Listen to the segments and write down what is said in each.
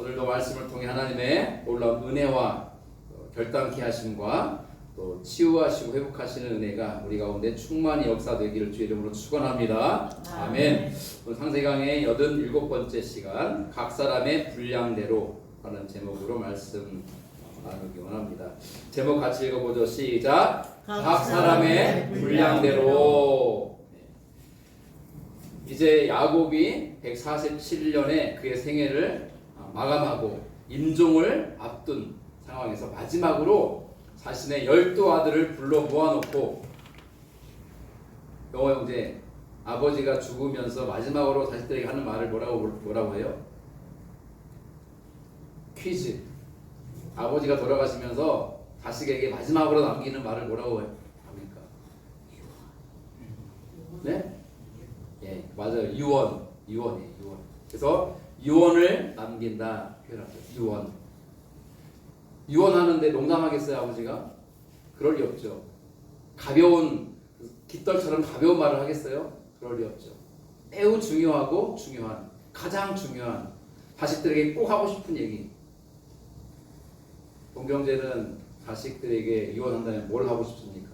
오늘도 말씀을 통해 하나님의 놀라운 은혜와 결단케 하심과 또 치유하시고 회복하시는 은혜가 우리 가운데 충만히 역사되기를 주의 이름으로 축원합니다. 아멘. 오늘 상세강의 87번째 시간 각 사람의 분량대로 하는 제목으로 말씀 나누기 원합니다. 제목 같이 읽어보죠. 시작. 각 사람의 분량대로. 이제 야곱이 147년에 그의 생애를 마감하고 임종을 앞둔 상황에서 마지막으로 자신의 12아들을 불러 모아놓고 영호 형제 아버지가 죽으면서 마지막으로 자식들에게 하는 말을 뭐라고 해요? 퀴즈. 아버지가 돌아가시면서 자식에게 마지막으로 남기는 말을 뭐라고 합니까? 네? 예, 맞아요. 유언이에요. 그래서 유언을 남긴다 표현하죠. 유언하는데 농담하겠어요, 아버지가? 그럴 리 없죠. 가벼운 깃털처럼 가벼운 말을 하겠어요? 그럴 리 없죠. 매우 중요하고 가장 중요한 자식들에게 꼭 하고 싶은 얘기. 동경제는 자식들에게 유언한다면 뭘 하고 싶습니까?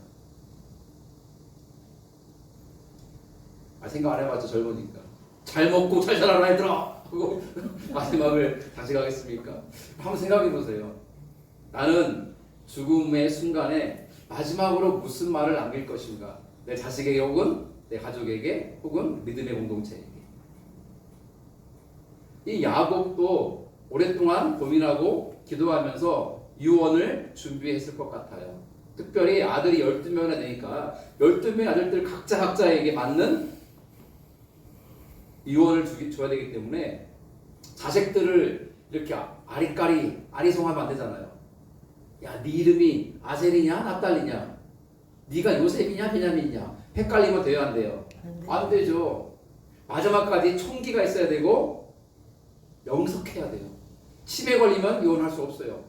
생각 안 해봤죠, 젊으니까. 잘 먹고 잘 자라라 얘들아! 그거 마지막을 장식하겠습니까? 한번 생각해 보세요. 나는 죽음의 순간에 마지막으로 무슨 말을 남길 것인가? 내 자식에게 혹은 내 가족에게 혹은 믿음의 공동체에게. 이 야곱도 오랫동안 고민하고 기도하면서 유언을 준비했을 것 같아요. 특별히 아들이 12명이나 되니까 12명의 아들들 각자에게 맞는 유언을 줘야 되기 때문에 자식들을 이렇게 아리송하면 안 되잖아요. 야, 네 이름이 아셀이냐 납달리냐, 네가 요셉이냐 베냐민이냐 헷갈리면 돼요, 안 돼요? 안 되죠. 마지막까지 총기가 있어야 되고 명석해야 돼요. 치매 걸리면 유언할 수 없어요.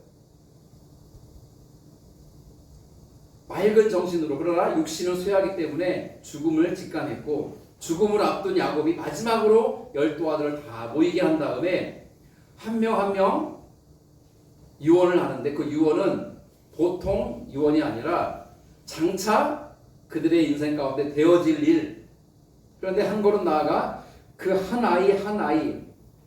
맑은 정신으로, 그러나 육신은 쇠하기 때문에 죽음을 직감했고, 죽음을 앞둔 야곱이 마지막으로 12아들을 다 모이게 한 다음에 한 명 한 명 유언을 하는데, 그 유언은 보통 유언이 아니라 장차 그들의 인생 가운데 되어질 일, 그런데 한 걸음 나아가 그 한 아이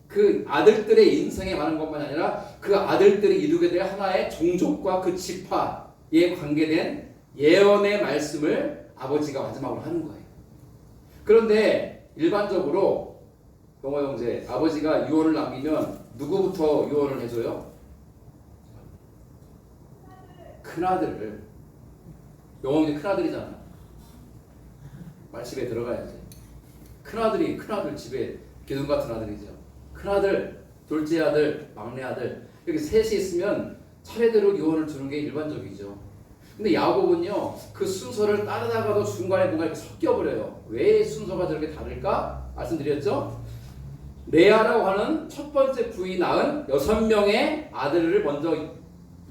그 아들들의 인생에 관한 것만이 아니라 그 아들들이 이루게 될 하나의 종족과 그 지파에 관계된 예언의 말씀을 아버지가 마지막으로 하는 거예요. 그런데 일반적으로 영호 형제, 아버지가 유언을 남기면 누구부터 유언을 해줘요? 큰아들을. 영호 형제 큰아들이잖아. 말집에 들어가야지. 큰아들 집에 기둥 같은 아들이죠. 큰아들, 둘째 아들, 막내 아들, 이렇게 셋이 있으면 차례대로 유언을 주는 게 일반적이죠. 근데 야곱은요, 그 순서를 따르다가도 중간에 뭔가 이렇게 섞여버려요. 왜 순서가 저렇게 다를까? 말씀드렸죠? 레아라고 하는 첫 번째 부인이 낳은 6명의 아들을 먼저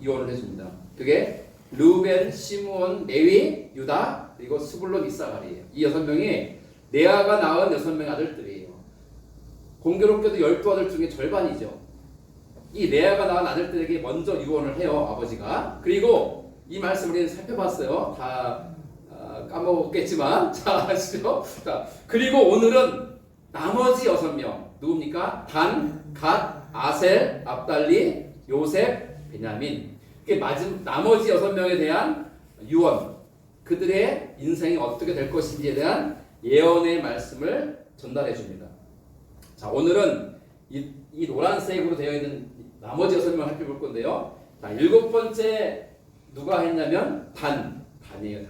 유언을 해줍니다. 그게 르우벤, 시므온, 레위, 유다, 그리고 스불론, 이사갈이에요. 이 6명이 레아가 낳은 6명의 아들들이에요. 공교롭게도 12아들 중에 절반이죠. 이 레아가 낳은 아들들에게 먼저 유언을 해요, 아버지가. 그리고 이 말씀을 우리는 살펴봤어요. 다 까먹었겠지만, 자, 아시죠? 자, 그리고 오늘은 나머지 6명 누굽니까? 단, 갓, 아셀, 납달리, 요셉, 베냐민. 나머지 6명에 대한 유언, 그들의 인생이 어떻게 될 것인지에 대한 예언의 말씀을 전달해 줍니다. 자, 오늘은 이 노란색으로 되어 있는 나머지 6명을 살펴볼 건데요. 자, 7번째 누가 했냐면 단이에요.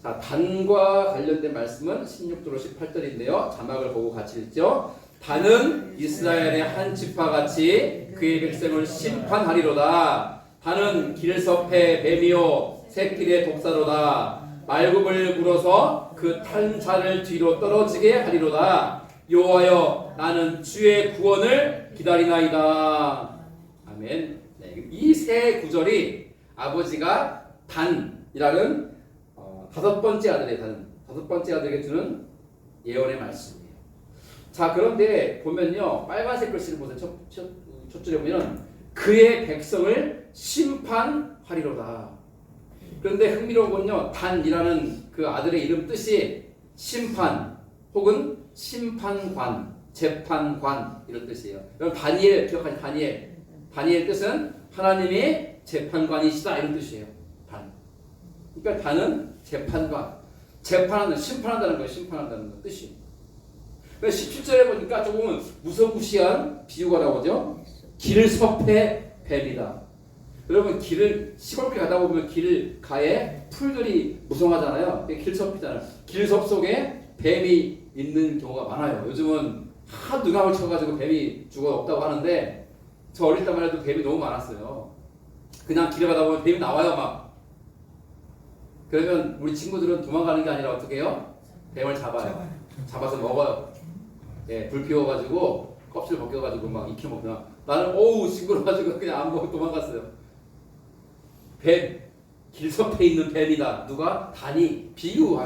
자, 단과 관련된 말씀은 16절로 18절인데요. 자막을 보고 같이 읽죠. 단은 이스라엘의 한 지파같이 그의 백성을 심판하리로다. 단은 길섭의 뱀이요 새끼의 독사로다. 말굽을 불어서 그 탄 자를 뒤로 떨어지게 하리로다. 여호와여, 나는 주의 구원을 기다리나이다. 아멘. 네, 이 세 구절이 아버지가 단이라는 5번째 아들에게 주는 예언의 말씀이에요. 자, 그런데 보면요, 빨간색 글씨를 보세요. 첫 줄에 보면 그의 백성을 심판하리로다. 그런데 흥미로운 건요, 단이라는 그 아들의 이름 뜻이 심판 혹은 심판관, 재판관 이런 뜻이에요. 그럼 다니엘 기억하세요? 다니엘 뜻은 하나님의 재판관이시다 이런 뜻이에요. 단. 그러니까 단은 재판관, 재판하는, 심판한다는 거예요. 심판한다는 거 뜻이. 17절에 보니까 조금은 무서무시한 비유가 나오죠. 길섭의 뱀이다. 여러분 길을 시골길 가다 보면 길가에 풀들이 무성하잖아요. 길섭이잖아요. 길섭 속에 뱀이 있는 경우가 많아요. 요즘은 하도 누나을 쳐가지고 뱀이 죽어 없다고 하는데 저 어릴 때만 해도 뱀이 너무 많았어요. 그냥 길에 가다 보면 뱀이 나와요 막. 그러면 우리 친구들은 도망가는 게 아니라 어떻게 해요? 뱀을 잡아서 먹어요. 예, 불 피워가지고 껍질 벗겨가지고 막 익혀 먹나. 나는 어우 징그러워가지고 그냥 안 먹고 도망갔어요. 뱀, 길섭에 있는 뱀이다. 누가? 단이 비유.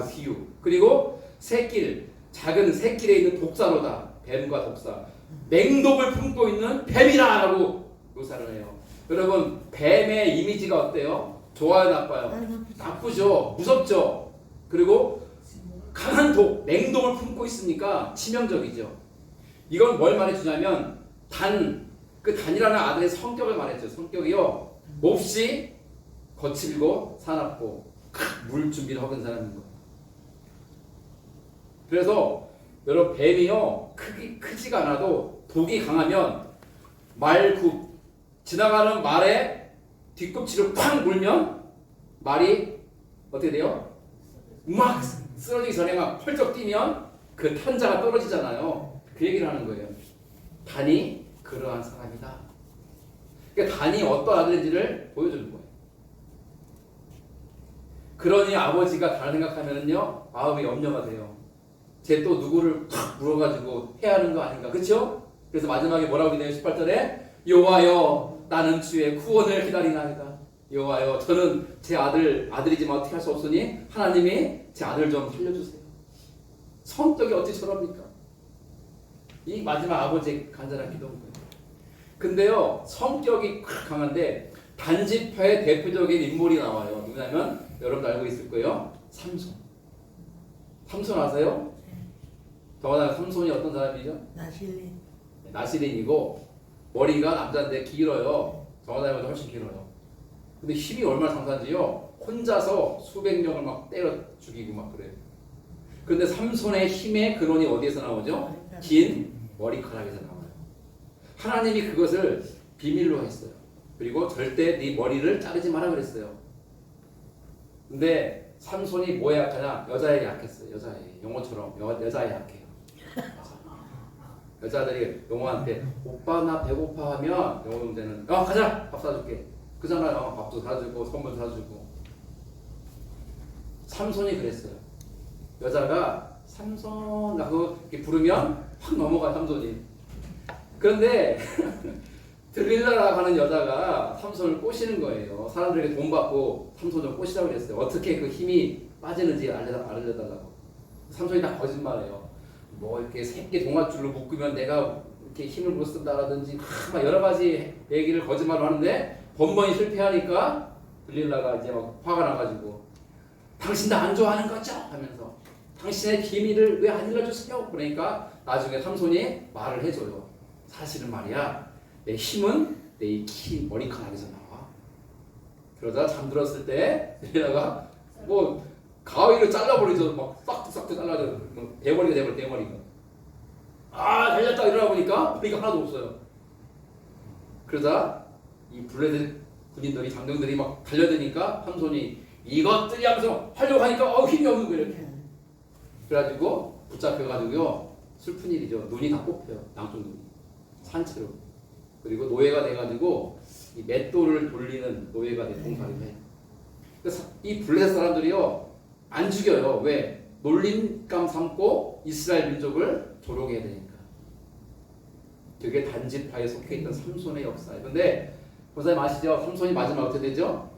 그리고 새길, 작은 새길에 있는 독사로다. 뱀과 독사. 맹독을 품고 있는 뱀이라라고 묘사를 해요. 여러분 뱀의 이미지가 어때요? 좋아요, 나빠요? 나쁘죠. 무섭죠. 그리고 강한 독, 맹독을 품고 있으니까 치명적이죠. 이건 뭘 말해주냐면 그 단이라는 아들의 성격을 말했죠. 성격이요, 몹시 거칠고 사납고 물 준비를 하는 사람인 거예요. 그래서 여러분 뱀이요 크지가 않아도 독이 강하면 지나가는 말에 뒤꿈치를 쾅 물면 말이 어떻게 돼요? 막 쓰러지기 전에 막 펄쩍 뛰면 그 탄자가 떨어지잖아요. 그 얘기를 하는 거예요. 단이 그러한 사람이다. 그러니까 단이 어떤 아들인지를 보여주는 거예요. 그러니 아버지가 다른 생각하면은요 마음이 염려가 돼요. 쟤 또 누구를 탁 물어가지고 해야 하는 거 아닌가, 그렇죠? 그래서 마지막에 뭐라고 되네요? 18절에 여호와여 나는 주의 구원을 기다리나이다. 여호와여 저는 제 아들이지만 어떻게 할 수 없으니 하나님이 제 아들 좀 살려주세요. 성격이 어찌 저럽니까? 이 마지막 아버지의 간절한 기도인 거예요. 근데요 성격이 강한데 단지파의 대표적인 인물이 나와요. 누구냐면 여러분 알고 있을 거예요. 삼손 아세요? 더군다나 삼손이 어떤 사람이죠? 나실인이고 머리가 남자인데 길어요. 더군다나 훨씬 길어요. 근데 힘이 얼마나 강한지요. 혼자서 수백 명을 막 때려 죽이고 막 그래요. 그런데 삼손의 힘의 근원이 어디에서 나오죠? 긴 머리카락에서 나와요. 하나님이 그것을 비밀로 했어요. 그리고 절대 네 머리를 자르지 마라 그랬어요. 근데 삼손이 뭐에 약하냐? 여자에 약했어요. 여자에. 용어처럼 여자에 약해요. 여자들이 용어한테 오빠 나 배고파 하면 용어 문제는 가자 밥 사줄게. 그잖아요. 밥도 사주고 선물 사주고. 삼손이 그랬어요. 여자가 삼손이라고 이렇게 부르면 확 넘어가 삼손이. 그런데 들릴라라고 하는 여자가 삼손을 꼬시는 거예요. 사람들에게 돈 받고 삼손을 꼬시라고 그랬어요. 어떻게 그 힘이 빠지는지 알려달라고. 삼손이 다 거짓말해요. 뭐 이렇게 새끼 동아줄로 묶으면 내가 이렇게 힘을 못 쓴다라든지 막 여러 가지 얘기를 거짓말로 하는데 번번이 실패하니까 들릴라가 이제 막 화가 나가지고 당신 나 안 좋아하는 거죠? 하면서 당신의 비밀을 왜 안 알려주세요? 그러니까 나중에 삼손이 말을 해줘요. 사실은 말이야 내 힘은 내 키 머리카락에서 나와. 그러다 잠들었을 때 들릴라가 뭐 가위로 잘라버리죠. 막 싹둑싹둑 잘라져. 대머리가 돼버려. 대머리가. 달렸다 일어나 보니까 머리가 하나도 없어요. 그러자 이 블레셋 군인들이 장병들이 막 달려드니까 삼손이 이것들이 하면서 하려고 하니까 힘이 없는 거예요. 이렇게. 그래가지고 붙잡혀가지고요. 슬픈 일이죠. 눈이 다 뽑혀요. 양쪽 눈이. 산채로. 그리고 노예가 돼가지고 이 맷돌을 돌리는 노예가 돼. 동살이를 해요. 그래서 이 블레셋 사람들이요. 안 죽여요. 왜? 놀림감 삼고 이스라엘 민족을 조롱해야 되니까. 그게 단지파에 속해 있던 삼손의 역사예요. 근데 보사님 아시죠? 삼손이 마지막 어떻게 되죠?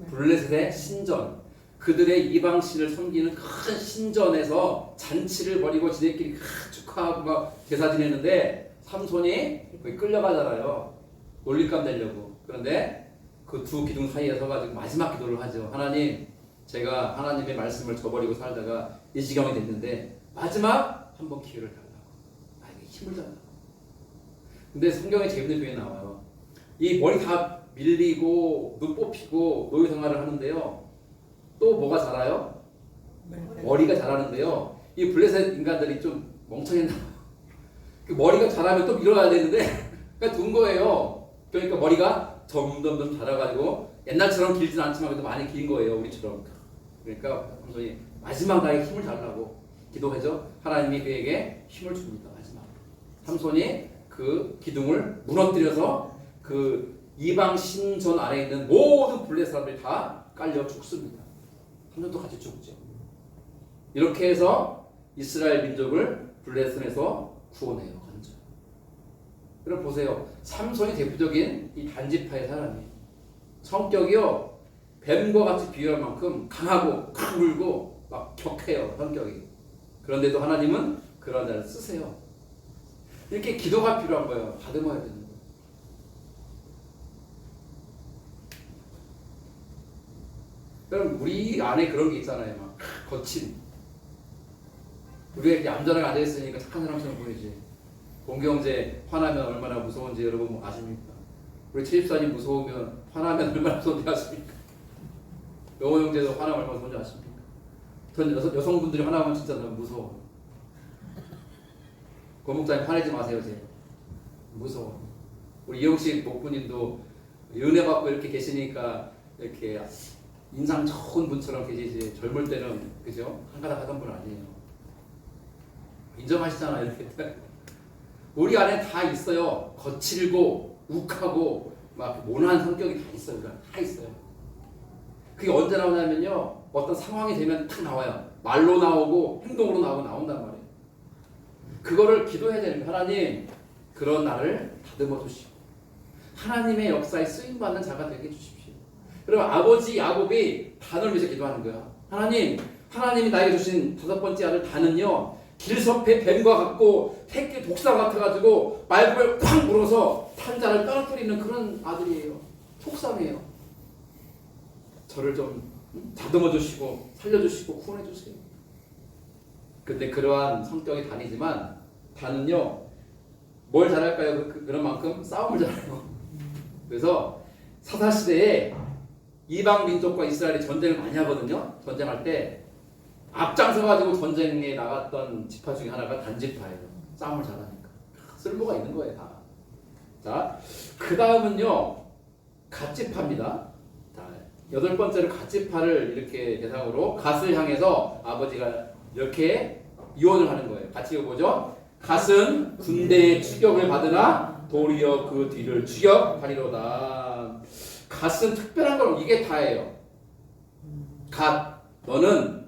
블레셋의 신전. 그들의 이방신을 섬기는 큰 신전에서 잔치를 벌이고 지네끼리 축하하고 막 제사 지내는데 삼손이 거기 끌려가잖아요. 놀림감 내려고. 그런데 그 두 기둥 사이에 서가지고 마지막 기도를 하죠. 하나님, 제가 하나님의 말씀을 저버리고 살다가 이 지경이 됐는데 마지막 한 번 기회를 달라고. 나에게 힘을 달라고. 근데 성경에 재밌는 표현이 나와요. 이 머리 다 밀리고 눈 뽑히고 노예 생활을 하는데요. 또 뭐가 자라요? 머리가 자라는데요. 이 블레셋 인간들이 좀 멍청했나 봐요. 그 머리가 자라면 또 밀어야 되는데 그러니까 둔 거예요. 그러니까 머리가 점점 자라가지고 옛날처럼 길진 않지만 그래도 많이 긴 거예요. 우리처럼. 그러니까 삼손이 마지막 나에게 힘을 달라고 기도하죠. 하나님이 그에게 힘을 줍니다. 마지막. 삼손이 그 기둥을 무너뜨려서 그 이방 신전 안에 있는 모든 블레셋 사람들이 다 깔려 죽습니다. 삼손도 같이 죽죠. 이렇게 해서 이스라엘 민족을 블레셋에서 구원해요. 건져. 그럼 보세요. 삼손이 대표적인 이 단지파의 사람이에요. 성격이요. 뱀과 같이 비유할 만큼 강하고 강물고 막 격해요. 성격이. 그런데도 하나님은 그런 자를 쓰세요. 이렇게 기도가 필요한 거예요. 다듬어야 되는 거예요. 그럼 우리 안에 그런 게 있잖아요. 막 거친. 우리가 얌전하게 앉아있으니까 착한 사람처럼 보이지. 공기 형제 화나면 얼마나 무서운지 여러분 뭐 아십니까? 우리 최집사님 무서우면 화나면 얼마나 무서운지 아십니까? 영호 형제도 화나면 얼마나 무서운지 아십니까? 전 여성분들이 화나면 진짜 너무 무서워. 고목사님 화내지 마세요. 제가 무서워. 우리 이용식 목부님도 은혜 받고 이렇게 계시니까 이렇게 인상 좋은 분처럼 계시지 젊을 때는 그죠? 한가닥 하던 분 아니에요. 인정하시잖아. 이렇게 우리 안에 다 있어요. 거칠고 욱하고 막 모난 성격이 다 있어요. 다 있어요. 그게 언제 나오냐면요. 어떤 상황이 되면 탁 나와요. 말로 나오고 행동으로 나온단 말이에요. 그거를 기도해야 되는 거예요. 하나님, 그런 나를 다듬어 주시고 하나님의 역사에 쓰임받는 자가 되게 해주십시오. 그러면 아버지 야곱이 단을 위해서 기도하는 거야. 하나님, 하나님이 나에게 주신 5번째 아들 단은요, 길섭의 뱀과 같고 새끼 독사 같아가지고 말벌 쾅 물어서 탄자를 떨어뜨리는 그런 아들이에요. 속상해요. 저를 좀 다듬어 주시고 살려주시고 구원해 주세요. 근데 그러한 성격이 단이지만 단은요, 뭘 잘할까요? 그런 만큼 싸움을 잘해요. 그래서 사사시대에 이방 민족과 이스라엘이 전쟁을 많이 하거든요. 전쟁할 때 앞장서가지고 전쟁에 나갔던 지파 중에 하나가 단지파예요. 싸움을 잘하니까. 쓸모가 있는 거예요, 다. 자, 그 다음은요, 갓지파입니다. 자, 8번째로 갓지파를 이렇게 대상으로 갓을 향해서 아버지가 이렇게 유언을 하는 거예요. 같이 읽어보죠. 갓은 군대의 추격을 받으나 도리어 그 뒤를 추격하리로다. 갓은 특별한 건 이게 다예요. 갓, 너는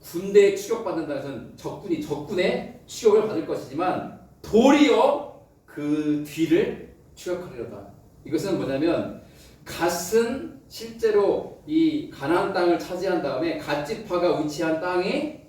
군대에 추격받는다는 것은 적군의 추격을 받을 것이지만 도리어 그 뒤를 추격하리로다. 이것은 뭐냐면 갓은 실제로 이 가나안 땅을 차지한 다음에 갓지파가 위치한 땅이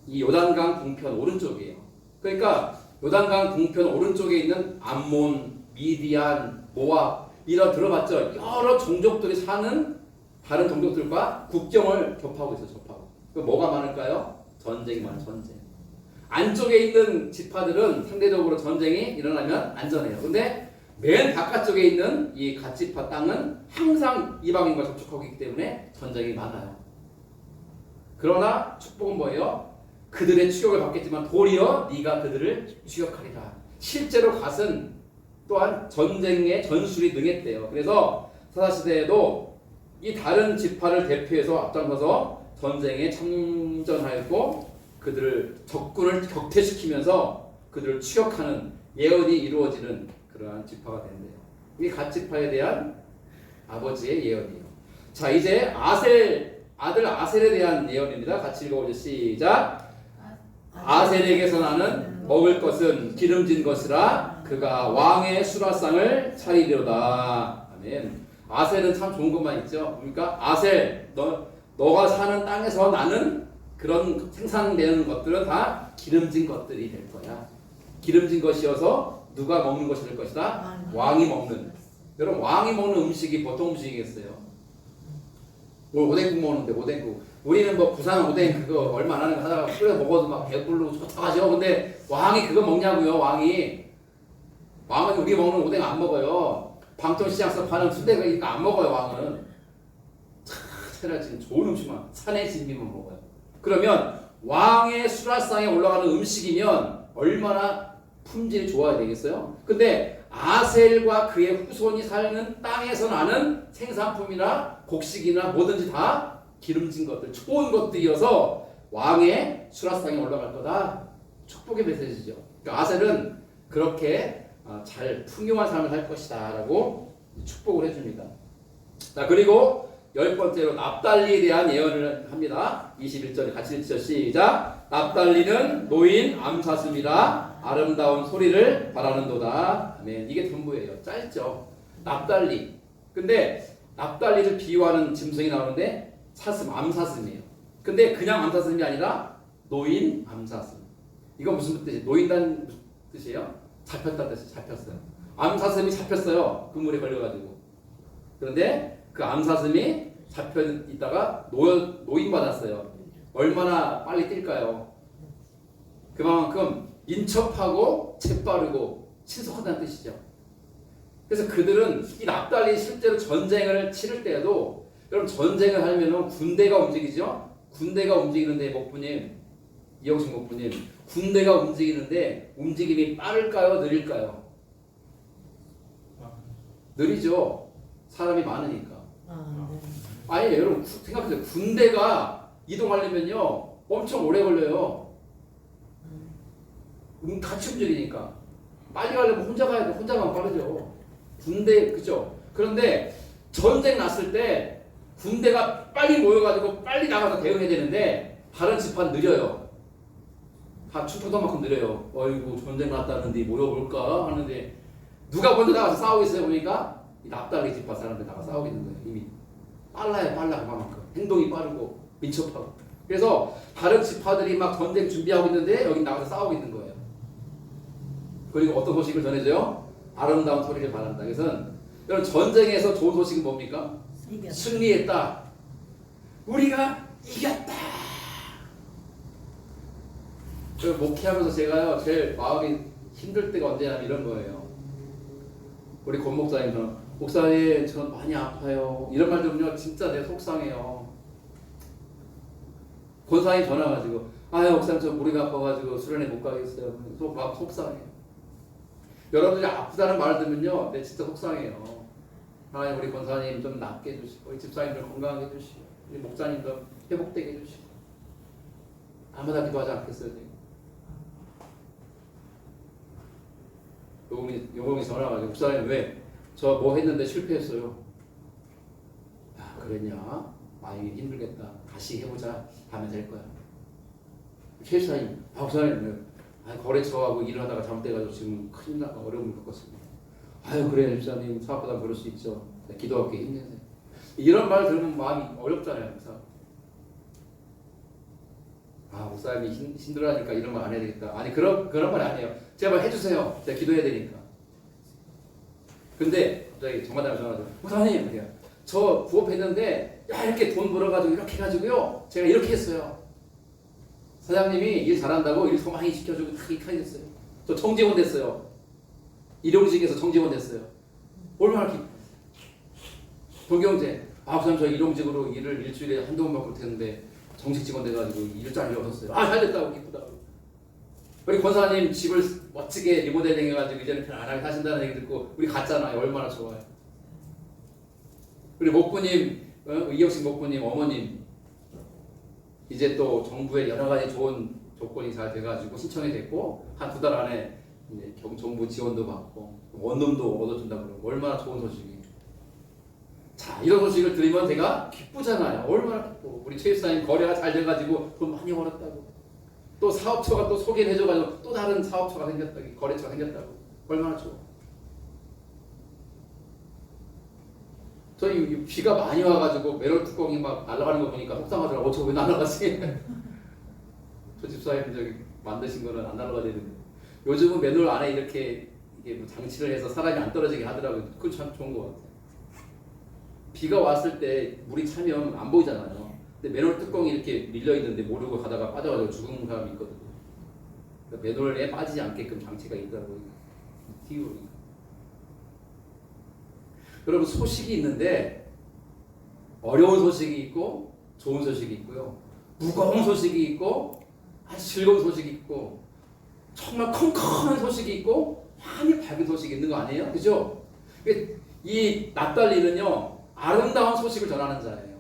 이 요단강 동편 오른쪽이에요. 그러니까 요단강 동편 오른쪽에 있는 암몬, 미디안, 모압 이런 들어봤죠? 여러 종족들이 사는 다른 종족들과 국경을 접하고 있어요. 접하고. 뭐가 많을까요? 전쟁이 많아요. 전쟁. 안쪽에 있는 지파들은 상대적으로 전쟁이 일어나면 안전해요. 근데 맨 바깥쪽에 있는 이 갓지파 땅은 항상 이방인과 접촉하고 있기 때문에 전쟁이 많아요. 그러나 축복은 뭐예요? 그들의 추격을 받겠지만 도리어 네가 그들을 추격하리라. 실제로 갓은 또한 전쟁에 전술이 능했대요. 그래서 사사시대에도 이 다른 지파를 대표해서 앞장서서 전쟁에 참전하였고 그들을 적군을 격퇴시키면서 그들을 추격하는 예언이 이루어지는 그러한 지파가 된대요. 이게 갓지파에 대한 아버지의 예언이에요. 자, 이제 아들 아셀에 대한 예언입니다. 같이 읽어보죠. 시작. 아셀에게서 나는 먹을 것은 기름진 것이라 그가 왕의 수라상을 차리려다. 아멘. 아셀은 참 좋은 것만 있죠. 그러니까 아셀, 너가 사는 땅에서 나는 그런 생산되는 것들은 다 기름진 것들이 될 거야. 기름진 것이어서 누가 먹는 것이 될 것이다. 왕이 먹는. 여러분 왕이 먹는 음식이 보통 음식이겠어요? 오늘 오뎅국 먹는데 오뎅국. 우리는 뭐 부산 오뎅 그거 얼마 안 하는 거 하다가 끓여 먹어도 막 배불르고 좋다 하죠. 근데 왕이 그거 먹냐고요. 왕은 우리 먹는 오뎅 안 먹어요. 방통시장에서 파는 순대가 안 먹어요. 왕은. 차라리 지금 좋은 음식만 산의 진미만 먹어요. 그러면 왕의 수라상에 올라가는 음식이면 얼마나 품질이 좋아야 되겠어요? 근데 아셀과 그의 후손이 사는 땅에서 나는 생산품이나 곡식이나 뭐든지 다 기름진 것들, 좋은 것들이어서 왕의 수라상에 올라갈 거다. 축복의 메시지죠. 그러니까 아셀은 그렇게 잘 풍요한 삶을 살 것이다 라고 축복을 해줍니다. 자, 그리고 10번째로 납달리에 대한 예언을 합니다. 21절 같이 읽죠. 시작. 납달리는 노인 암사슴이라 아름다운 소리를 바라는도다. 아멘. 이게 전부예요. 짧죠. 납달리. 근데 납달리를 비유하는 짐승이 나오는데 사슴, 암사슴이에요. 근데 그냥 암사슴이 아니라 노인 암사슴. 이거 무슨 뜻이에요? 노인단 뜻이에요? 잡혔다 뜻이 잡혔어요. 암사슴이 잡혔어요. 그물에 걸려가지고. 그런데 그 암사슴이 잡혀 있다가 노인받았어요. 얼마나 빨리 뛸까요? 그만큼 인첩하고 재빠르고 신속하다는 뜻이죠. 그래서 그들은 이 납달리 실제로 전쟁을 치를 때에도 여러분 전쟁을 하면은 군대가 움직이죠. 군대가 움직이는데 목부님 이영식 목부님 군대가 움직이는데 움직임이 빠를까요? 느릴까요? 느리죠. 사람이 많으니까. 아니 여러분 생각해보세요. 군대가 이동하려면요 엄청 오래 걸려요. 같이 움직이니까 빨리 가려면 혼자 가야 돼. 혼자 가면 빠르죠. 군대 그죠? 그런데 전쟁 났을 때 군대가 빨리 모여가지고 빨리 나가서 대응해야 되는데 다른 집안 느려요. 다 충청도만큼 느려요. 어이구 전쟁 났다는데 모여볼까 하는데 누가 먼저 나가서 싸우고 있어요. 보니까 이 납달리 집안 사람들 나가 싸우고 있는 거예요. 이미 빨라요. 빨라 그만큼 행동이 빠르고 민첩하고. 그래서 다른 지파들이 막 전쟁 준비하고 있는데 여기 나가서 싸우고 있는 거예요. 그리고 어떤 소식을 전해줘요? 아름다운 소리를 바란다. 그래서 여러분 전쟁에서 좋은 소식은 뭡니까? 승리했다. 우리가 이겼다. 목회하면서 제가요 제일 마음이 힘들 때가 언제냐면 이런 거예요. 우리 권 목사님은 목사님 전 많이 아파요. 이런 말 들으면 진짜 내 속상해요. 권사님 전화 가지고 아유 목사님 저 무리가 아파가지고 수련회 못 가겠어요. 막 속상해요. 여러분들이 아프다는 말을 들으면요 내 진짜 속상해요. 하나님 우리 권사님 좀 낫게 해주시고 우리 집사님들 건강하게 해주시고 우리 목사님도 회복되게 해주시고 아무나 기도하지 않겠어요? 요공이 전화 가지고 목사님 왜 저 뭐 했는데 실패했어요. 야 그랬냐? 많이 힘들겠다. 다시 해보자. 하면 될 거야. 최사님, 목사님 거래처하고 일을 하다가 잘못돼가지고 지금 큰 어려움을 겪었습니다. 아유 그래 집사님 사업보다 그럴 수 있죠. 기도하기 힘내세요. 이런 말 들으면 마음이 어렵잖아요. 목사. 목사님이 힘들어하니까 이런 말 안 해야 되겠다. 아니 그런 말 아니에요. 제발 해주세요. 제가 기도해야 되니까. 근데 갑자기 정관장님 전화하죠. 목사님 그래요. 저 부업했는데 야 이렇게 돈 벌어가지고 이렇게 해가지고요. 제가 이렇게 했어요. 사장님이 일 잘한다고 일 더 많이 시켜주고 크게 됐어요. 저 정직원 됐어요. 일용직에서 정직원 됐어요. 얼마나 기뻐. 동경제. 목사님 저 일용직으로 일을 일주일에 한두 번밖에 못했는데 정식 직원 돼가지고 일자리 얻었어요. 잘 됐다고 기쁘다고. 우리 권사님 집을 멋지게 리모델링 해가지고 이제는 편안하게 사신다는 얘기 듣고 우리 갔잖아요. 얼마나 좋아요. 우리 목부님, 이영식 목부님 어머님 이제 또 정부의 여러 가지 좋은 조건이 잘 돼가지고 신청이 됐고 한 2달 안에 이제 정부 지원도 받고 원룸도 얻어준다고 그러고 얼마나 좋은 소식이에요. 자 이런 소식을 들으면 제가 기쁘잖아요. 얼마나 기쁘고 우리 최 집사님 거래가 잘 돼가지고 돈 많이 벌었다고 또 사업처가 또 소개를 해줘가지고 또 다른 사업처가 생겼다고 거래처가 생겼다고 얼마나 좋아. 저희 비가 많이 와가지고 매몰 뚜껑이 막 날아가는 거 보니까 속상하더라고. 저거 왜 날아가지? 저 집사님 저기 만드신 거는 안 날아가지는데 요즘은 맨홀 안에 이렇게 이게 뭐 장치를 해서 사람이 안 떨어지게 하더라고요. 그건 참 좋은 것 같아요. 비가 왔을 때 물이 차면 안 보이잖아요. 근데 맨홀 뚜껑이 이렇게 밀려 있는데 모르고 가다가 빠져가지고 죽은 사람이 있거든요. 그러니까 맨홀에 빠지지 않게끔 장치가 있더라고요. TV 보니까. 여러분 소식이 있는데 어려운 소식이 있고 좋은 소식이 있고요. 무거운 소식이 있고 아주 즐거운 소식이 있고 정말 컴컴한 소식이 있고 환히 밝은 소식이 있는 거 아니에요? 그죠? 이 납달리는요 아름다운 소식을 전하는 자예요.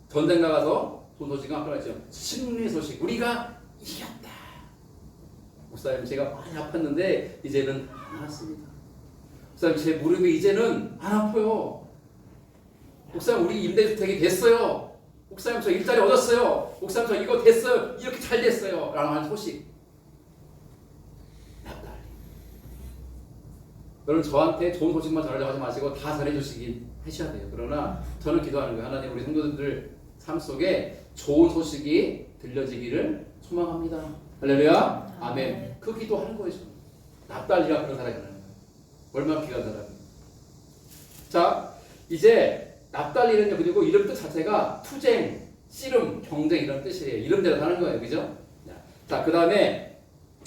전쟁 나가서 좋은 소식은 아까 말했죠. 승리의 소식. 우리가 이겼다. 목사님 제가 많이 아팠는데 이제는 안 아팠습니다. 목사님 제 무릎이 이제는 안 아파요. 목사님 우리 임대주택이 됐어요. 목사님 저 일자리 얻었어요. 목사님 저 이거 됐어요. 이렇게 잘 됐어요. 라는 소식. 납달리. 여러분 저한테 좋은 소식만 전하려고 하지 마시고 다 전해주시긴 하셔야 돼요. 그러나 저는 기도하는 거예요. 하나님 우리 성도들 삶 속에 좋은 소식이 들려지기를 소망합니다. 할렐루야. 아멘. 그 기도하는 거예요. 저는. 납달리가 그런 사람이라는 거예요. 얼마나 귀한 사람이에요. 자 이제 납달리는요. 그리고 이름 뜻 자체가 투쟁, 씨름, 경쟁 이런 뜻이에요. 이름대로 하는 거예요. 그죠? 자 그 다음에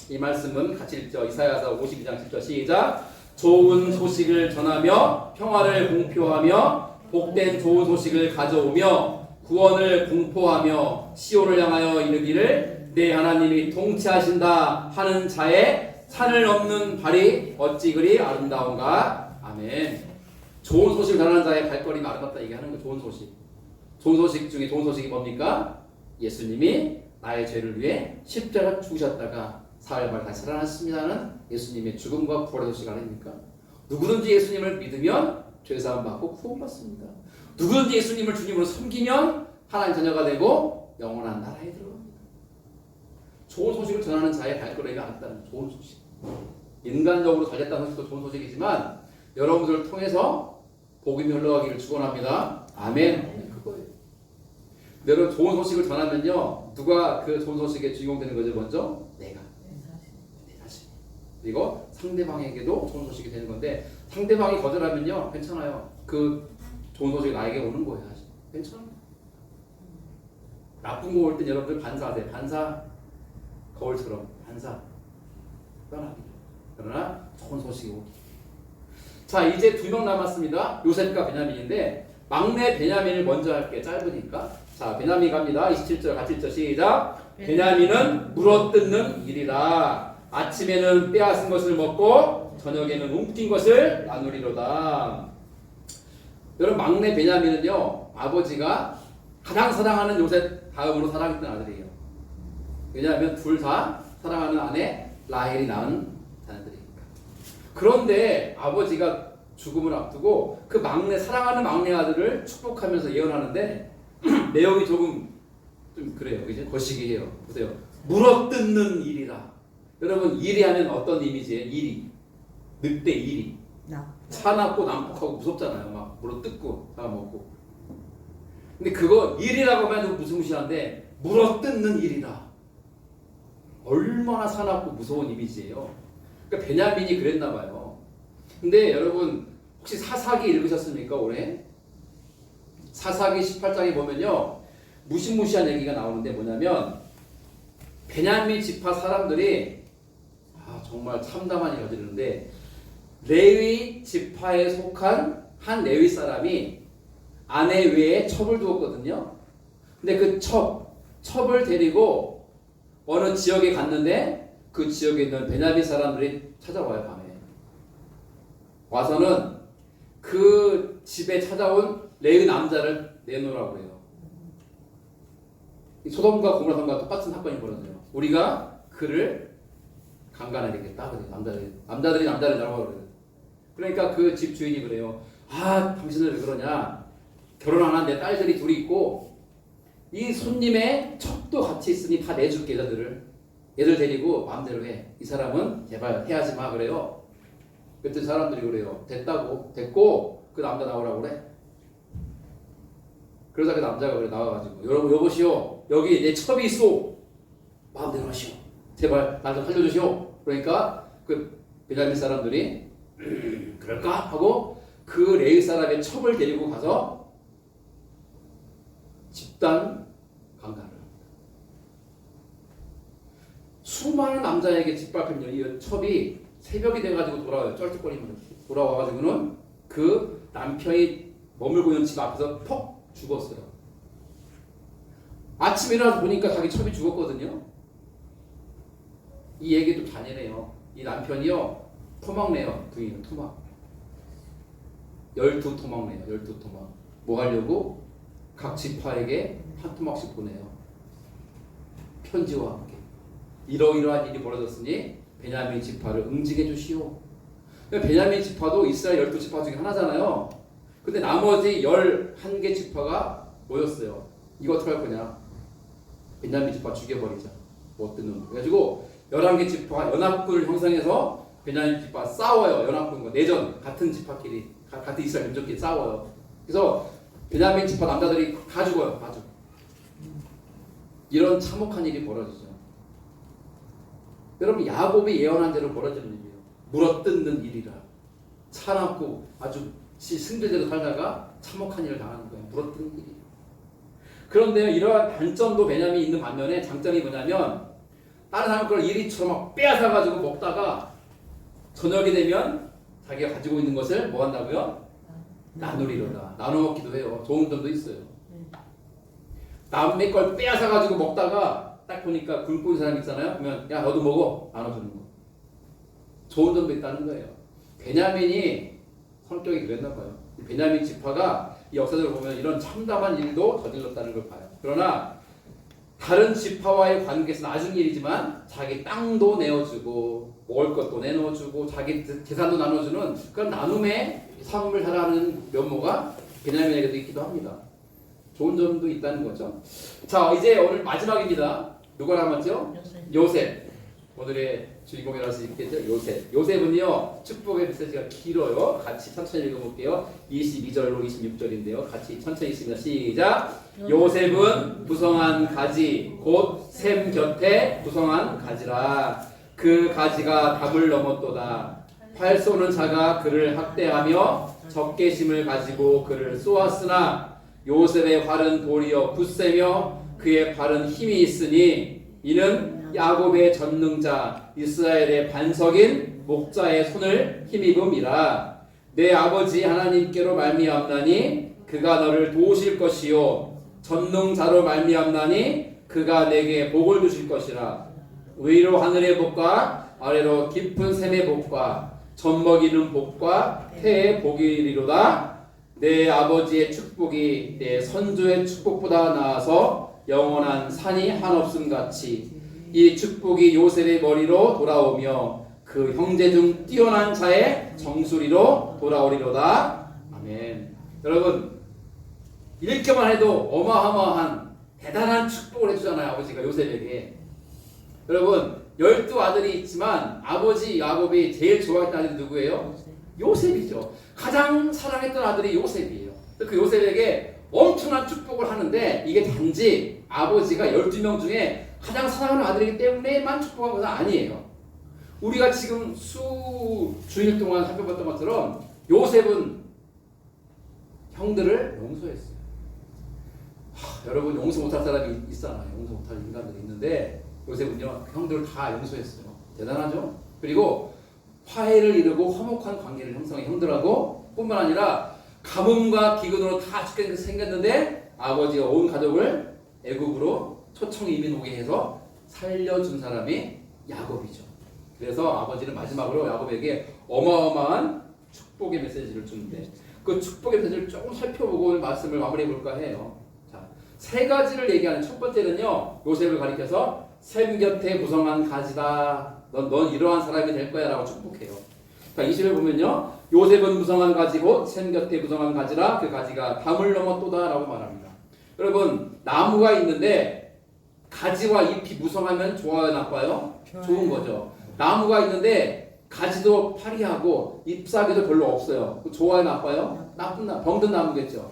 이 말씀은 같이 읽죠. 이사야서 52장 10절 시작. 좋은 소식을 전하며 평화를 공표하며 복된 좋은 소식을 가져오며 구원을 공포하며 시온을 향하여 이르기를 내 하나님이 통치하신다 하는 자의 산을 넘는 발이 어찌 그리 아름다운가. 아멘. 좋은 소식을 전하는 자의 발걸음이 아름답다 얘기하는 거. 좋은 소식. 좋은 소식 중에 좋은 소식이 뭡니까? 예수님이 나의 죄를 위해 십자가 죽으셨다가 사흘 만에 다시 살아났습니다는 예수님의 죽음과 부활의 소식 아닙니까? 누구든지 예수님을 믿으면 죄사함 받고 구원받습니다. 누구든지 예수님을 주님으로 섬기면 하나님 자녀가 되고 영원한 나라에 들어갑니다. 좋은 소식을 전하는 자의 발걸음이 아름다운 좋은 소식. 인간적으로 잘됐다는 소식도 좋은 소식이지만 여러분들을 통해서 복음이 흘러가기를 축원합니다. 아멘. 그거예요. 여러분 좋은 소식을 전하면요 누가 그 좋은 소식의 주인공 되는 거죠? 먼저 내가. 내 자신. 그리고 상대방에게도 좋은 소식이 되는 건데 상대방이 거절하면요 괜찮아요. 그 좋은 소식이 나에게 오는 거예요. 괜찮아요. 나쁜 거 올 땐 여러분들 반사하세요. 반사 거울처럼 반사 떠나기. 그러나 좋은 소식이 오기. 자 이제 2명 남았습니다. 요셉과 베냐민인데 막내 베냐민을 먼저 할게. 짧으니까. 자 베냐민 갑니다. 27절 같이 읽죠. 시작. 베냐민은 물어뜯는 일이라. 아침에는 빼앗은 것을 먹고 저녁에는 움킨 것을 나누리로다. 여러분 막내 베냐민은요 아버지가 가장 사랑하는 요셉 다음으로 사랑했던 아들이에요. 왜냐하면 둘 다 사랑하는 아내 라헬이 낳은 자녀들이니까. 그런데 아버지가 죽음을 앞두고 그 사랑하는 막내 아들을 축복하면서 예언하는데 내용이 조금 좀 그래요. 그죠? 거시기해요. 보세요. 물어뜯는 일이라. 여러분 일이 하면 어떤 이미지예요? 일이. 늑대 일이. 사납고 난폭하고 무섭잖아요. 막 물어뜯고 잡아먹고. 근데 그거 일이라고 하면 무시무시한데 물어뜯는 일이다. 얼마나 사납고 무서운 이미지예요. 그러니까 베냐민이 그랬나 봐요. 근데 여러분 혹시 사사기 읽으셨습니까? 올해? 사사기 18장에 보면요 무시무시한 얘기가 나오는데 뭐냐면 베냐민 지파 사람들이 정말 참담한 일을 저지르는데 레위 지파에 속한 한 레위 사람이 아내 외에 첩을 두었거든요. 근데 그 첩을 데리고 어느 지역에 갔는데 그 지역에 있는 베냐민 사람들이 찾아와요. 밤에 와서는 그 집에 찾아온 레위 남자를 내놓으라고 해요. 소돔과 고모라성과 똑같은 사건이 벌어져요. 우리가 그를 강간해야 되겠다. 남자들이 남자를 잡아오라고 그래요. 그러니까 그 집 주인이 그래요. 당신들 왜 그러냐. 결혼 안 한 내 딸들이 둘이 있고 이 손님의 첩도 같이 있으니 다 내줄게 여자들을. 얘들 데리고 마음대로 해. 이 사람은 제발 해하지 마 그래요. 그때 사람들이 그래요. 됐고 그 남자 나오라고 그래. 그러자 그 남자가 그래 나와가지고 여러분 여보시오 여기 내 첩이 있어 마음대로 하시오 제발 나 좀 살려주시오. 그러니까 그 베냐민 사람들이 그럴까 하고 그 레위 사람의 첩을 데리고 가서 집단 강간을 합니다. 수많은 남자에게 짓밟힌 이 첩이 새벽이 돼가지고 돌아와요. 쩔뚝거리면서 돌아와가지고는 그 남편이 머물고 있는 집 앞에서 퍽 죽었어요. 아침에 일어나서 보니까 자기 첩이 죽었거든요. 이 얘기 좀 잔인해요. 이 남편이요 토막내요. 부인은 토막 12토막내요. 12토막 뭐 하려고? 각 지파에게 한 토막씩 보내요. 편지와 함께 이러이러한 일이 벌어졌으니 베냐민 지파를 응징해 주시오. 베냐민 지파도 이스라엘 12지파 중에 하나잖아요. 근데 나머지 11개 지파가 모였어요. 이거 어떻게 할 거냐? 베냐민 지파 죽여버리자. 뭐 어떤 놈. 그래가지고 11개 지파가 연합군을 형성해서 베냐민 지파 싸워요. 연합군과 내전. 같은 지파끼리 같은 이스라엘 민족끼리 싸워요. 그래서 베냐민 지파 남자들이 다 죽어요. 다 죽어. 이런 참혹한 일이 벌어지죠. 여러분 야곱이 예언한 대로 벌어지는 일이에요. 물어뜯는 일이라. 차납고 아주 승리대로 살다가 참혹한 일을 당하는 거예요. 물어뜯는 일이에요. 그런데 이러한 단점도 베냐민이 있는 반면에 장점이 뭐냐면 다른 사람 걸 이리처럼 막 빼앗아가지고 먹다가 저녁이 되면 자기가 가지고 있는 것을 뭐 한다고요? 나누리로다. 나눠 먹기도 해요. 좋은 점도 있어요. 남의 걸 빼앗아가지고 먹다가 딱 보니까 굶고 있는 사람 있잖아요. 그러면 야 너도 먹어. 나눠주는 거. 좋은 점도 있다는 거예요. 베냐민이 성격이 그랬나 봐요. 베냐민 지파가 이 역사적으로 보면 이런 참담한 일도 저질렀다는 걸 봐요. 그러나 다른 지파와의 관계에서 나중 일이지만 자기 땅도 내어주고 먹을 것도 내놓아주고 자기 재산도 나눠주는 그런 나눔의 삶을 살아가는 면모가 베냐민에게도 있기도 합니다. 좋은 점도 있다는 거죠. 자 이제 오늘 마지막입니다. 누가 남았죠? 요셉. 오늘의 주인공이라고 할 수 있겠죠? 요셉. 요셉은요 축복의 메시지가 길어요. 같이 천천히 읽어볼게요. 22절로 26절인데요. 같이 천천히 읽습니다. 시작. 요셉은 부성한 가지 곧 샘 곁에 부성한 가지라. 그 가지가 담을 넘었도다. 활 쏘는 자가 그를 학대하며 적개심을 가지고 그를 쏘았으나 요셉의 활은 도리어 굳세며 그의 팔은 힘이 있으니 이는 야곱의 전능자 이스라엘의 반석인 목자의 손을 힘입음이라. 내 아버지 하나님께로 말미암나니 그가 너를 도우실 것이요 전능자로 말미암나니 그가 내게 복을 주실 것이라. 위로 하늘의 복과 아래로 깊은 샘의 복과 젖먹이는 복과 태의 복이리로다. 내 아버지의 축복이 내 선조의 축복보다 나아서 영원한 산이 한없음 같이 이 축복이 요셉의 머리로 돌아오며 그 형제 중 뛰어난 자의 정수리로 돌아오리로다. 아멘. 여러분 읽기만 해도 어마어마한 대단한 축복을 해주잖아요. 아버지가 요셉에게. 여러분 12아들이 있지만 아버지 야곱이 제일 좋아했던 아들이 누구예요? 요셉이죠. 가장 사랑했던 아들이 요셉이에요. 그 요셉에게 엄청난 축복을 하는데 이게 단지 아버지가 12명 중에 가장 사랑하는 아들이기 때문에만 축복한 것은 아니에요. 우리가 지금 수주일 동안 살펴봤던 것처럼 요셉은 형들을 용서했어요. 여러분 용서 못할 사람이 있잖아요. 용서 못할 인간들이 있는데 요셉은요 형들을 다 용서했어요. 대단하죠? 그리고 화해를 이루고 화목한 관계를 형성해 형들하고 뿐만 아니라 가뭄과 기근으로 다 죽게 생겼는데 아버지가 온 가족을 애굽으로 초청 이민 오게 해서 살려준 사람이 야곱이죠. 그래서 아버지는 마지막으로 야곱에게 어마어마한 축복의 메시지를 주는데 그 축복의 메시지를 조금 살펴보고 오늘 말씀을 마무리해 볼까 해요. 자, 세 가지를 얘기하는 첫 번째는요 요셉을 가리켜서 샘 곁에 부성한 가지다. 넌 이러한 사람이 될 거야 라고 축복해요. 자, 20을 보면요 요셉은 무성한 가지고 샘 곁에 무성한 가지라. 그 가지가 담을 넘었도다 라고 말합니다. 여러분 나무가 있는데 가지와 잎이 무성하면 좋아요 나빠요? 좋은 거죠. 나무가 있는데 가지도 파리하고 잎사귀도 별로 없어요. 좋아요 나빠요? 병든 나무겠죠.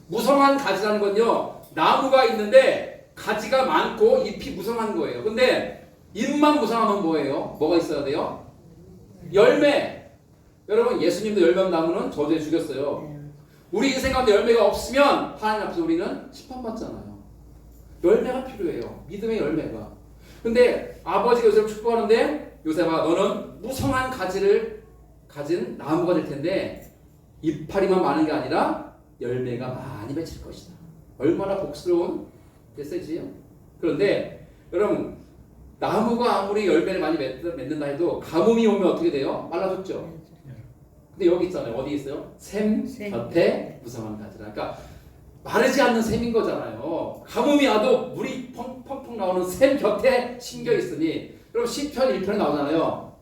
무성한 가지라는 건요, 나무가 있는데 가지가 많고 잎이 무성한 거예요. 근데 잎만 무성하면 뭐예요? 뭐가 있어야 돼요? 열매. 여러분, 예수님도 열매 나무는 저주에 죽였어요. 우리 인생 가운데 열매가 없으면 하나님 앞에서 우리는 심판받잖아요. 열매가 필요해요. 믿음의 열매가. 근데 아버지가 요셉을 축복하는데, 요셉아, 너는 무성한 가지를 가진 나무가 될 텐데 이파리만 많은 게 아니라 열매가 많이 맺힐 것이다. 얼마나 복스러운 메시지예요. 그런데 여러분, 나무가 아무리 열매를 많이 맺는다 해도 가뭄이 오면 어떻게 돼요? 말라 죽죠. 근데 여기 있잖아요. 어디 있어요? 샘 곁에 무성한 가지라. 그러니까 마르지 않는 샘인 거잖아요. 가뭄이 와도 물이 펑펑 나오는 샘 곁에 심겨 있으니, 여러분 시편 1편에 나오잖아요.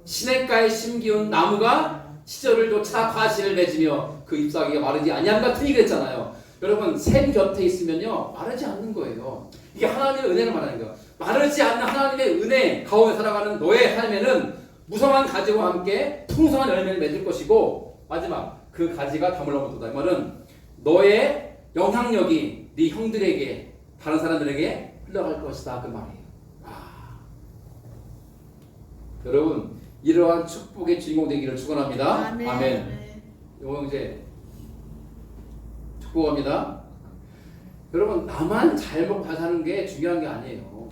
시냇가에 심기운 나무가 시절을 쫓아 과실을 맺으며 그 잎사귀가 마르지 아니함 같으니 그랬잖아요. 여러분, 샘 곁에 있으면요 마르지 않는 거예요. 이게 하나님의 은혜를 말하는 거예요. 마르지 않는 하나님의 은혜 가운데 살아가는 너의 삶에는 무성한 가지와 함께 풍성한 열매를 맺을 것이고, 마지막 그 가지가 다물어붙다. 이 말은 너의 영향력이 네 형들에게, 다른 사람들에게 흘러갈 것이다, 그 말이에요. 여러분, 이러한 축복의 주인공 되기를 축원합니다. 아멘. 아멘. 이거 이제 축복합니다. 여러분, 나만 잘 먹고 잘 사는 게 중요한 게 아니에요.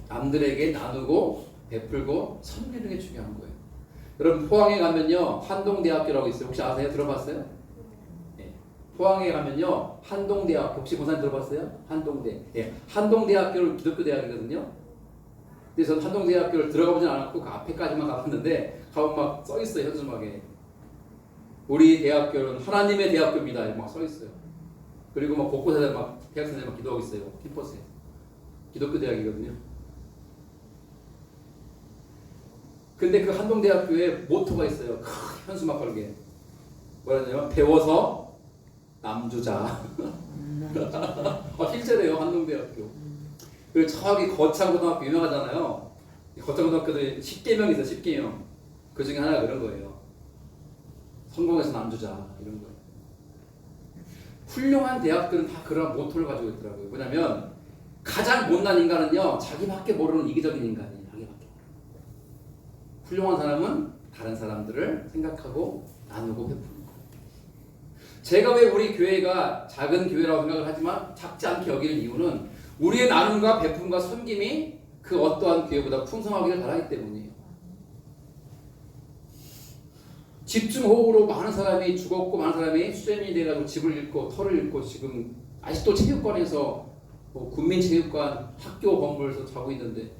남들에게 나누고 베풀고 섬기는 게 중요한 거예요. 여러분, 포항에 가면요 한동대학교라고 있어요. 혹시 아세요? 들어봤어요? 네. 포항에 가면요 한동대학교, 혹시 고사님 들어봤어요? 한동대. 예. 한동대학교는 기독교 대학이거든요. 근데 저는 한동대학교를 들어가보진 않았고 그 앞에까지만 가봤는데, 가보면 막 써있어요. 현수막에 우리 대학교는 하나님의 대학교입니다 막 써있어요. 그리고 막 곳곳에 막 대학생들 막 기도하고 있어요. 캠퍼스에. 기독교 대학이거든요. 근데 그 한동대학교에 모토가 있어요. 현수막 걸게. 뭐라냐면 배워서 남주자. 실제로요. 한동대학교. 그리고 저기 거창고등학교 유명하잖아요. 거창고등학교도 10개명 있어요. 10개명. 그 중에 하나가 그런 거예요. 성공해서 남주자 이런 거예요. 훌륭한 대학들은 다 그런 모토를 가지고 있더라고요. 뭐냐면 가장 못난 인간은요 자기밖에 모르는 이기적인 인간이에요. 자기밖에. 훌륭한 사람은 다른 사람들을 생각하고 나누고 베푸는 거예요. 제가 왜 우리 교회가 작은 교회라고 생각을 하지만 작지 않게 여기는 이유는 우리의 나눔과 베품과 섬김이 그 어떠한 교회보다 풍성하기를 바라기 때문이에요. 집중호우로 많은 사람이 죽었고, 많은 사람이 수재민이 돼가지고 집을 잃고 터를 잃고, 지금 아직도 체육관에서 뭐 군민체육관 학교 건물에서 자고 있는데,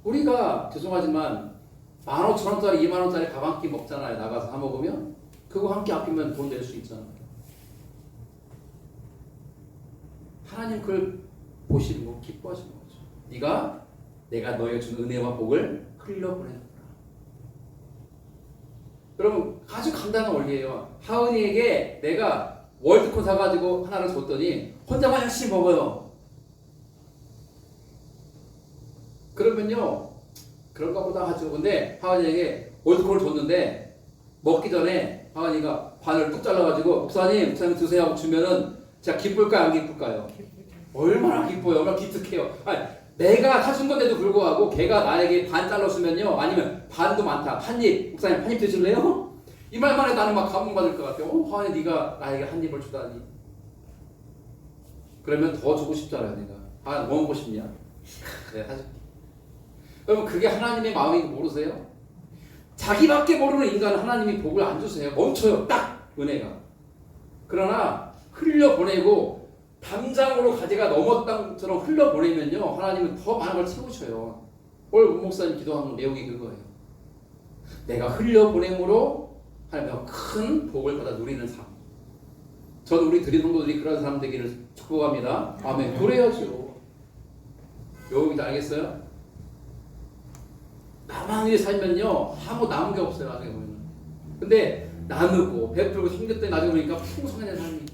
우리가 죄송하지만 15,000원짜리 20,000원짜리 밥 한 끼 먹잖아요. 나가서 사 먹으면 그거 한 끼 아끼면 돈 낼 수 있잖아요. 하나님 그걸 보시고 기뻐하시는 거죠. 내가 너에게 준 은혜와 복을 흘려보내는구나. 여러분, 아주 간단한 원리예요. 하은이에게 내가 월드콘 사가지고 하나를 줬더니 혼자만 열심히 먹어요. 그러면요, 그런가 보다 하죠. 근데 하은이에게 월드콘을 줬는데 먹기 전에 하은이가 반을 뚝 잘라가지고 목사님 드세요 하고 주면은 제가 기쁠까요? 안 기쁠까요? 얼마나 기뻐요. 얼마나 기특해요. 아니, 내가 사준 건데도 불구하고 걔가 나에게 반 잘라주면요, 아니면 반도 많다, 한 입, 목사님 한 입 드실래요? 이 말만 해도 나는 막 감동받을 것 같아요. 하은이 네가 나에게 한 입을 주다니. 그러면 더 주고 싶잖아요. 내가 뭐 먹고 싶냐? 내가 사줄게. 여러분, 그게 하나님의 마음인 거 모르세요? 자기밖에 모르는 인간은 하나님이 복을 안 주세요. 멈춰요. 딱 은혜가. 그러나 흘려보내고 담장으로 가지가 넘었다처럼 흘려보내면요, 하나님은 더 많은 걸 채우셔요. 오늘 문 목사님 기도하는 내용이 그거예요. 내가 흘려보냄으로 하나님의 큰 복을 받아 누리는 삶. 저는 우리 드린 성도들이 그런 사람 되기를 축복합니다. 아멘. 그래야죠. 여러분 알겠어요? 나만 위해 살면요 아무 남은 게 없어요. 나중에 보면. 근데 나누고 베풀고 섬겼더니 나중에 보니까 풍성한 삶이,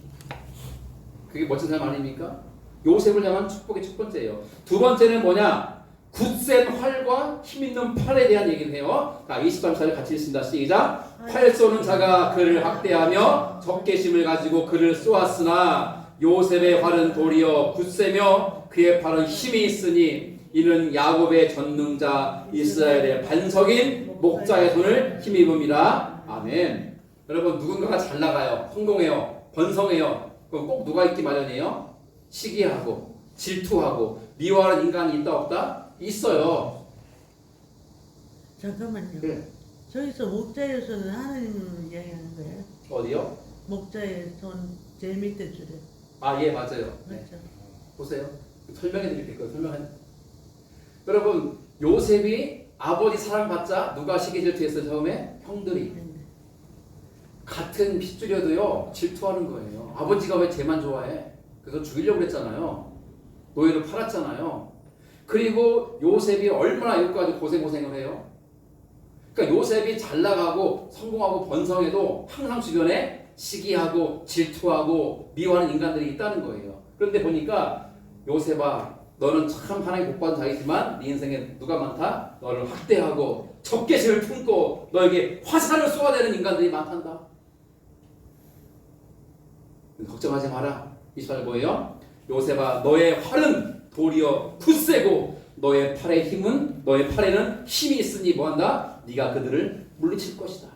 그게 멋진 삶 아닙니까? 요셉을 향한 축복의 첫 번째예요. 두 번째는 뭐냐? 굳센 활과 힘있는 팔에 대한 얘기를 해요. 자, 23절을 같이 읽습니다. 시작. 활 쏘는 자가 그를 학대하며 적개심을 가지고 그를 쏘았으나 요셉의 활은 도리어 굳세며 그의 팔은 힘이 있으니 이는 야곱의 전능자 이스라엘의 반석인 목자의 손을 힘입음이라. 아멘. 여러분, 누군가가 잘 나가요, 성공해요, 번성해요. 그럼 꼭 누가 있기 마련이에요? 시기하고 질투하고 미워하는 인간이 있다 없다? 있어요. 잠깐만요. 네. 저기서 목자의 손은 하나님 이야기하는 거예요? 어디요? 목자의 손 제일 밑에 줄에. 아, 예, 맞아요. 네. 맞죠? 보세요. 설명해 드릴 거예요. 여러분, 요셉이 아버지 사랑받자 누가 시기 질투했어요? 처음에 형들이. 같은 핏줄여도요 질투하는 거예요. 아버지가 왜 쟤만 좋아해? 그래서 죽이려고 그랬잖아요. 노예로 팔았잖아요. 그리고 요셉이 얼마나 이것까지 고생을 해요. 그러니까 요셉이 잘 나가고 성공하고 번성해도 항상 주변에 시기하고 질투하고 미워하는 인간들이 있다는 거예요. 그런데 보니까 요셉아, 너는 참 하나님 복 받은 자이지만 네 인생에 누가 많다? 너를 학대하고 적개심을 품고 너에게 화살을 쏘아대는 인간들이 많단다. 걱정하지 마라. 이 말 뭐예요? 요셉아, 너의 활은 도리어 굳세고 너의 팔에는 힘이 있으니 뭐한다? 네가 그들을 물리칠 것이다.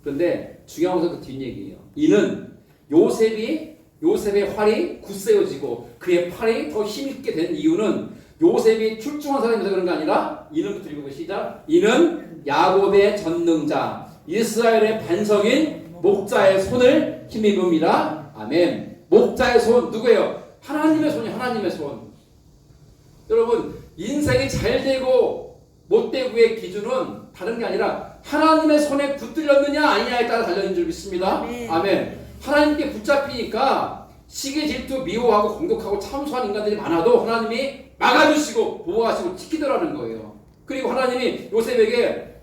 그런데 중요한 것은 그 뒷얘기예요. 이는 요셉의 활이 굳세어지고 그의 팔이 더 힘있게 된 이유는 요셉이 출중한 사람이라서 그런 게 아니라, 이는부터 읽어보고 시작. 이는 야곱의 전능자 이스라엘의 반석인 목자의 손을 힘입음이라. 아멘. 목자의 손 누구예요? 하나님의 손이 하나님의 손. 여러분, 인생이 잘 되고 못 되고의 기준은 다른 게 아니라 하나님의 손에 붙들렸느냐 아니냐에 따라 달려있는 줄 믿습니다. 아멘. 하나님께 붙잡히니까 시기 질투 미워하고 공격하고 참소한 인간들이 많아도 하나님이 막아주시고 보호하시고 지키더라는 거예요. 그리고 하나님이 요셉에게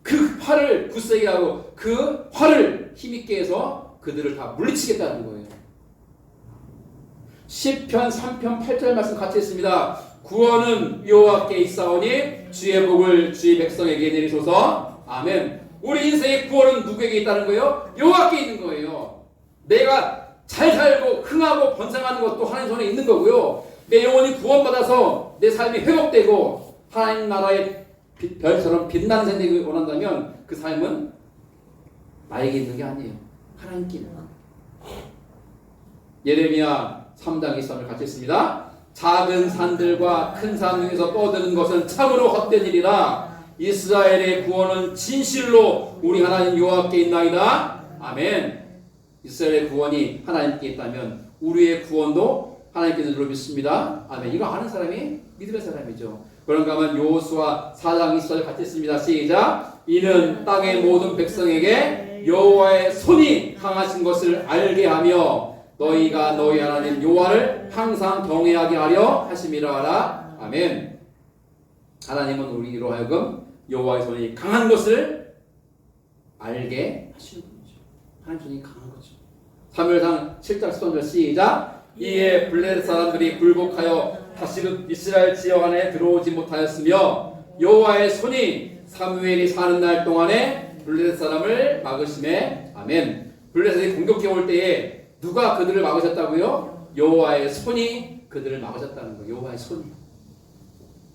그 활을 굳세게 하고 그 활을 힘있게 해서 그들을 다 물리치겠다는 거예요. 시편 3편 8절 말씀 같이 했습니다. 구원은 여호와께 있사오니 주의 복을 주의 백성에게 내리소서. 아멘. 우리 인생의 구원은 누구에게 있다는 거예요? 여호와께 있는 거예요. 내가 잘 살고 흥하고 번성하는 것도 하나님 손에 있는 거고요. 내 영혼이 구원받아서 내 삶이 회복되고 하나님 나라의 별처럼 빛나는 삶이 되길 원한다면 그 삶은 나에게 있는 게 아니에요. 하나님께 있는 거예요. 예레미야 3장 23절 같이 했습니다. 작은 산들과 큰 산 위에서 떠드는 것은 참으로 헛된 일이라. 이스라엘의 구원은 진실로 우리 하나님 여호와께 있나이다. 아멘. 이스라엘의 구원이 하나님께 있다면 우리의 구원도 하나님께 있는 줄로 믿습니다. 아멘. 이거 아는 사람이 믿음의 사람이죠. 그런가 하면 여호수아 4장 24절 같이 했습니다. 시작. 이는 땅의 모든 백성에게 여호와의 손이 강하신 것을 알게 하며 너희가 너희 하나님 여호와를 항상 경외하게 하려 하심이라 하라. 아멘. 하나님은 우리로 하여금 여호와의 손이 강한 것을 알게 하시는 분이죠. 하나님 손이 강한 거죠. 사무엘상 7장 10절 시작. 이에 블레셋 사람들이 굴복하여 다시는 이스라엘 지역 안에 들어오지 못하였으며 여호와의 손이 사무엘이 사는 날 동안에 블레셋 사람을 막으심에. 아멘. 블레셋이 공격해 올 때에 누가 그들을 막으셨다고요? 여호와의 손이 그들을 막으셨다는 거예요. 여호와의 손이.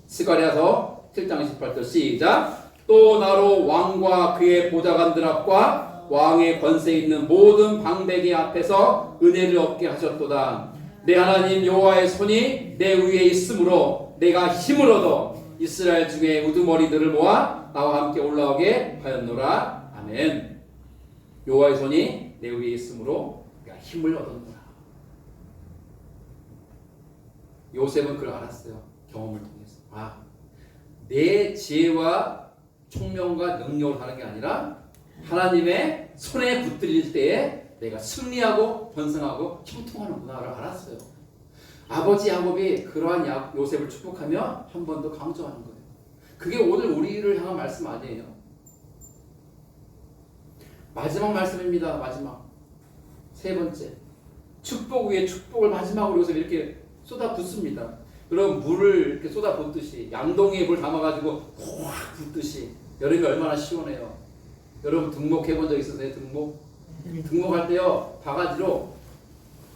스가랴서 7장 28절 시작. 또 나로 왕과 그의 보좌관들 앞과 왕의 권세 있는 모든 방백의 앞에서 은혜를 얻게 하셨도다. 내 하나님 여호와의 손이 내 위에 있으므로 내가 힘을 얻어 이스라엘 중에 우두머리들을 모아 나와 함께 올라오게 하였노라. 아멘. 여호와의 손이 내 위에 있으므로 내가 힘을 얻었노라. 요셉은 그걸 알았어요. 경험을 통해서. 내 지혜와 총명과 능력으로 하는 게 아니라 하나님의 손에 붙들릴 때에 내가 승리하고 번성하고 형통하는구나를 알았어요. 아버지 야곱이 그러한 요셉을 축복하며 한 번 더 강조하는 거예요. 그게 오늘 우리를 향한 말씀 아니에요. 마지막 말씀입니다. 마지막. 세 번째. 축복 위에 축복을 마지막으로 요셉이 이렇게 쏟아붓습니다. 그럼 물을 이렇게 쏟아 붓듯이 양동이에 물 담아가지고 확 붓듯이 여름이 얼마나 시원해요. 여러분 등목해 본 적 있으세요? 등목? 등목할 때요 바가지로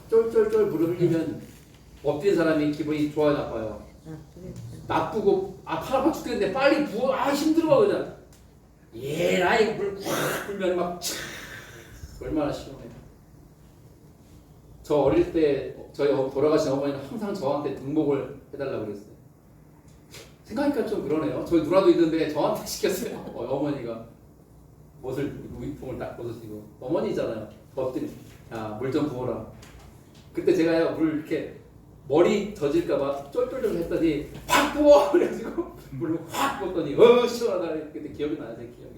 쫄쫄쫄 물을 흘리면 엎드린 사람이 기분이 좋아요 나빠요? 나쁘고 팔 아파 죽겠는데 빨리 부어 힘들어 그냥 얘라 이거 물확 불면 막 얼마나 시원해요. 저 어릴 때 저희 돌아가신 어머니는 항상 저한테 등목을 해달라고 그랬어요. 생각하니까 좀 그러네요. 저희 누나도 있는데 저한테 시켰어요. 어머니가 옷을 위통을 딱 벗으시고 어머니잖아요. 엎드리 야물 좀 부어라. 그때 제가요 물 이렇게 머리 젖을까봐 쫄쫄쫄 했더니 확 부어 그래가지고 물을 확 부었더니 시원하다 그때 기억이 나요. 제 기억이.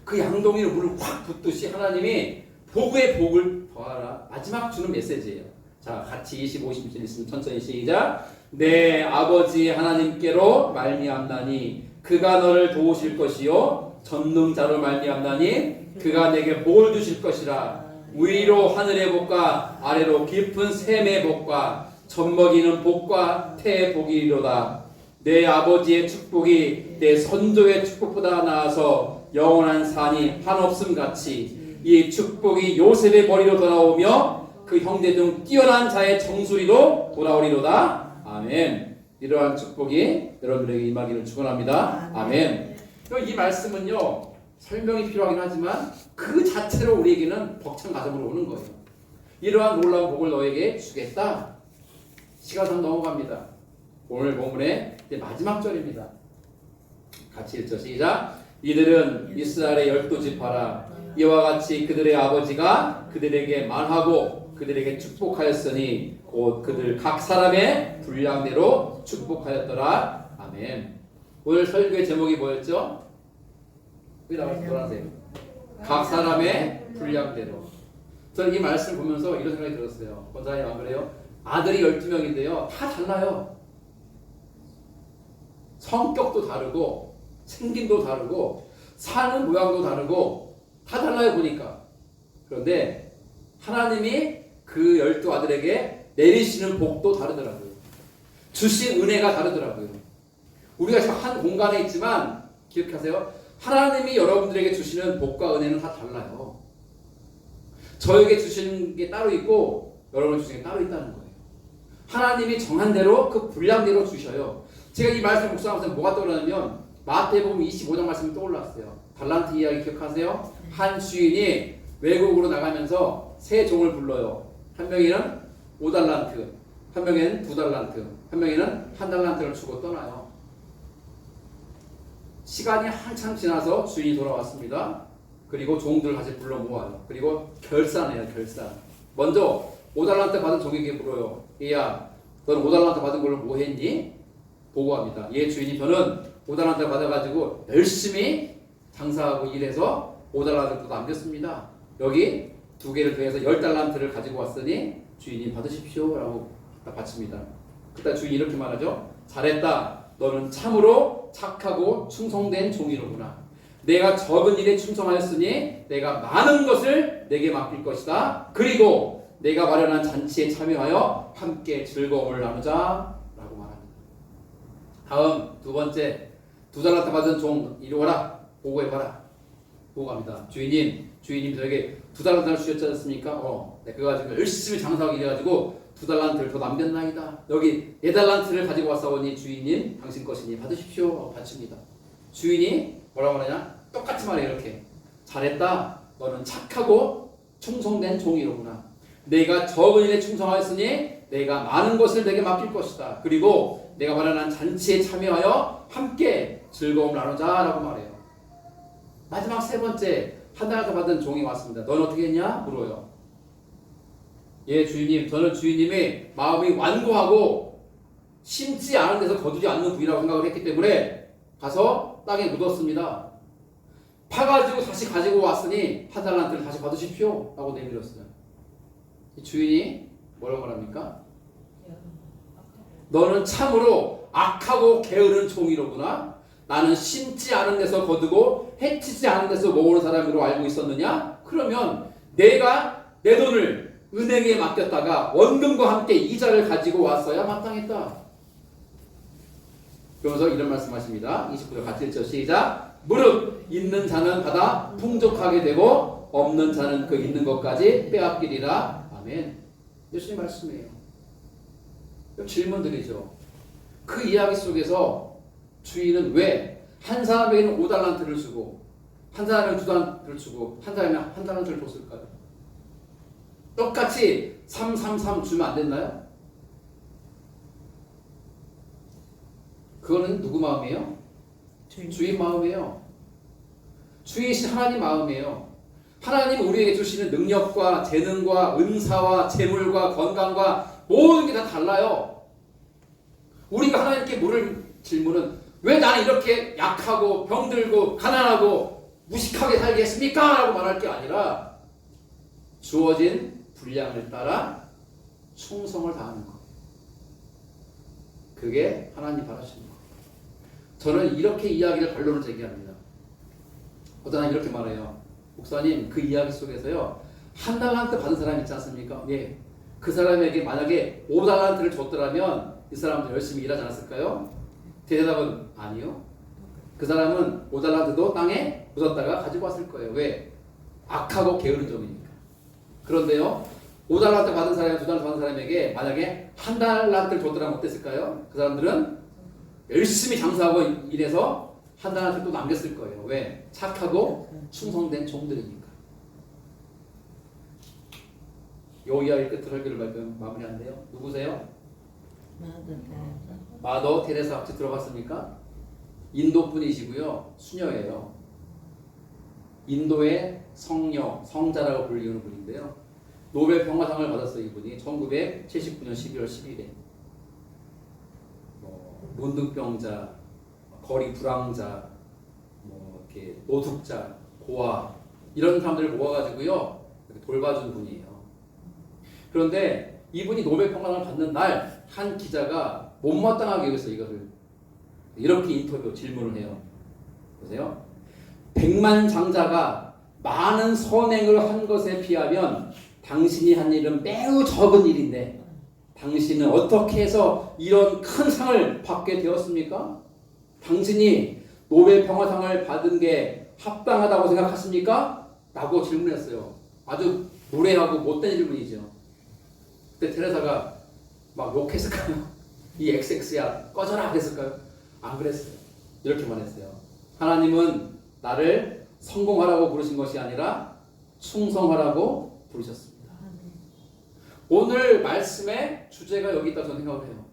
그 양동이로 물을 확 붓듯이 하나님이 복의 복을 더하라. 마지막 주는 메시지예요. 자, 같이 25절 있으면 천천히 시작. 내 아버지 하나님께로 말미암나니 그가 너를 도우실 것이요 전능자로 말미암나니 그가 내게 복을 주실 것이라. 위로 하늘의 복과 아래로 깊은 샘의 복과 젖먹이는 복과 태의 복이로다. 내 아버지의 축복이 내 선조의 축복보다 나아서 영원한 산이 한없음 같이 이 축복이 요셉의 머리로 돌아오며 그 형제 중 뛰어난 자의 정수리로 돌아오리로다. 아멘. 이러한 축복이 여러분들에게 임하기를 축원합니다. 아멘. 이 말씀은요 설명이 필요하긴 하지만 그 자체로 우리에게는 벅찬 가슴으로 오는 거예요. 이러한 놀라운 복을 너에게 주겠다. 시간 다 넘어갑니다. 오늘 본문의 마지막 절입니다. 같이 읽죠. 시작. 이들은 이스라엘의 12지파라. 이와 같이 그들의 아버지가 그들에게 말하고 그들에게 축복하였으니 곧 그들 각 사람의 분량대로 축복하였더라. 아멘. 오늘 설교의 제목이 뭐였죠? 여기 나와서 노란색. 각 사람의 분량대로. 저는 이 말씀을 보면서 이런 생각이 들었어요. 권사님 안 그래요? 아들이 12명인데요. 다 달라요. 성격도 다르고 생김도 다르고 사는 모양도 다르고 다 달라요 보니까. 그런데 하나님이 그 12아들에게 내리시는 복도 다르더라고요. 주신 은혜가 다르더라고요. 우리가 지금 한 공간에 있지만 기억하세요. 하나님이 여러분들에게 주시는 복과 은혜는 다 달라요. 저에게 주시는 게 따로 있고 여러분 주시는 게 따로 있다는 거예요. 하나님이 정한 대로 그 분량대로 주셔요. 제가 이 말씀 묵상하면서 뭐가 떠오르냐면 마태복음 25장 말씀이 떠올랐어요. 달란트 이야기 기억하세요? 한 주인이 외국으로 나가면서 세 종을 불러요. 한 명에는 5달란트, 한 명에는 2달란트, 한 명에는 1달란트를 주고 떠나요. 시간이 한참 지나서 주인이 돌아왔습니다. 그리고 종들을 다시 불러 모아요. 그리고 결산해요. 결산. 먼저 5달란트 받은 종에게 물어요. 얘야, 너는 5달란트 받은 걸로 뭐 했니? 보고합니다. 얘 주인이 저는 5달란트 받아가지고 열심히 장사하고 일해서 5달란트를 또 남겼습니다. 여기 2개를 더해서 10달란트를 가지고 왔으니 주인이 받으십시오 라고 바칩니다. 그때 주인이 이렇게 말하죠. 잘했다. 너는 참으로 착하고 충성된 종이로구나. 내가 적은 일에 충성하였으니 내가 많은 것을 내게 맡길 것이다. 그리고 내가 마련한 잔치에 참여하여 함께 즐거움을 나누자 라고 말합니다. 다음 두 번째 2달란트 받은 종 이리 와라. 보고해봐라. 보고합니다. 주인님 저에게 2달란트를 주셨지 않습니까? 네, 그거 가지고 열심히 장사하고 이래가지고 2달란트를 더 남겼나이다. 여기 4달란트를 가지고 왔사오니 주인님 당신 것이니 받으십시오. 바칩니다. 주인이 뭐라고 하느냐? 똑같이 말해 이렇게. 잘했다. 너는 착하고 충성된 종이로구나. 내가 적은 일에 충성하였으니 내가 많은 것을 내게 맡길 것이다. 그리고 내가 마련한 잔치에 참여하여 함께 즐거움을 나누자 라고 말해요. 마지막 세 번째 1달란트 받은 종이 왔습니다. 너는 어떻게 했냐? 물어요. 예 주인님, 저는 주인님의 마음이 완고하고 심지 않은 데서 거두지 않는 분이라고 생각을 했기 때문에 가서 땅에 묻었습니다. 파가지고 다시 가지고 왔으니 1달란트를 다시 받으십시오 라고 내밀었어요. 주인이 뭐라고 말합니까? 너는 참으로 악하고 게으른 종이로구나. 나는 심지 않은 데서 거두고 해치지 않은 데서 모으는 사람으로 알고 있었느냐? 그러면 내가 내 돈을 은행에 맡겼다가 원금과 함께 이자를 가지고 왔어야 마땅했다. 그러면서 이런 말씀하십니다. 29절 같이 읽죠. 시작. 무릇 있는 자는 받아 풍족하게 되고 없는 자는 그 있는 것까지 빼앗기리라. 아멘. 예수님 말씀이에요. 질문 드리죠. 그 이야기 속에서 주인은 왜 한 사람에게는 5달란트를 주고 한 사람에게는 2달란트를 주고 한 사람에게는 1달란트를 줬을까요? 똑같이 3 주면 안 됐나요? 그거는 누구 마음이에요? 주인 마음이에요. 주인이신 하나님 마음이에요. 하나님 우리에게 주시는 능력과 재능과 은사와 재물과 건강과 모든 게 다 달라요. 우리가 하나님께 물을 질문은 왜 나는 이렇게 약하고 병들고 가난하고 무식하게 살게 했습니까? 라고 말할 게 아니라 주어진 분량을 따라 충성을 다하는 것. 그게 하나님 바라시는 것. 저는 이렇게 이야기를 반론을 제기합니다. 어떤 사람이 이렇게 말해요. 목사님, 그 이야기 속에서요, 1달란트 받은 사람 있지 않습니까? 예. 그 사람에게 만약에 5달란트를 줬더라면 이 사람도 열심히 일하지 않았을까요? 대답은 아니요. 그 사람은 5달란트도 땅에 묻었다가 가지고 왔을 거예요. 왜? 악하고 게으른 종이니까. 그런데요, 5달란트 받은 사람이 2달란트 받은 사람에게 만약에 1달란트를 줬더라면 어땠을까요? 그 사람들은 열심히 장사하고 일해서 1달란트를 또 남겼을 거예요. 왜? 착하고 충성된 종들이니까. 요 이야기 끝으로 설교를 마무리한대요. 누구세요? 마더 테레사 혹시 들어봤습니까? 인도 분이시고요. 수녀예요. 인도의 성녀, 성자라고 불리는 분인데요. 노벨 평화상을 받았어요. 이분이 1979년 12월 10일에 문둥병자, 거리 불황자, 이렇게 노숙자, 고아 이런 사람들을 모아가지고요 돌봐준 분이에요. 그런데 이분이 노벨 평화상을 받는 날 한 기자가 못마땅하게 여겼어요. 이것을 이렇게 인터뷰 질문을 해요. 보세요. 100만 장자가 많은 선행을 한 것에 비하면 당신이 한 일은 매우 적은 일인데 당신은 어떻게 해서 이런 큰 상을 받게 되었습니까? 당신이 노벨 평화상을 받은 게 합당하다고 생각하십니까? 라고 질문했어요. 아주 무례하고 못된 질문이죠. 그때 테레사가 막 욕했을까요? 이 XX야 꺼져라 그랬을까요? 안 그랬어요. 이렇게만 했어요. 하나님은 나를 성공하라고 부르신 것이 아니라 충성하라고 부르셨습니다. 오늘 말씀의 주제가 여기 있다고 저는 생각을 해요.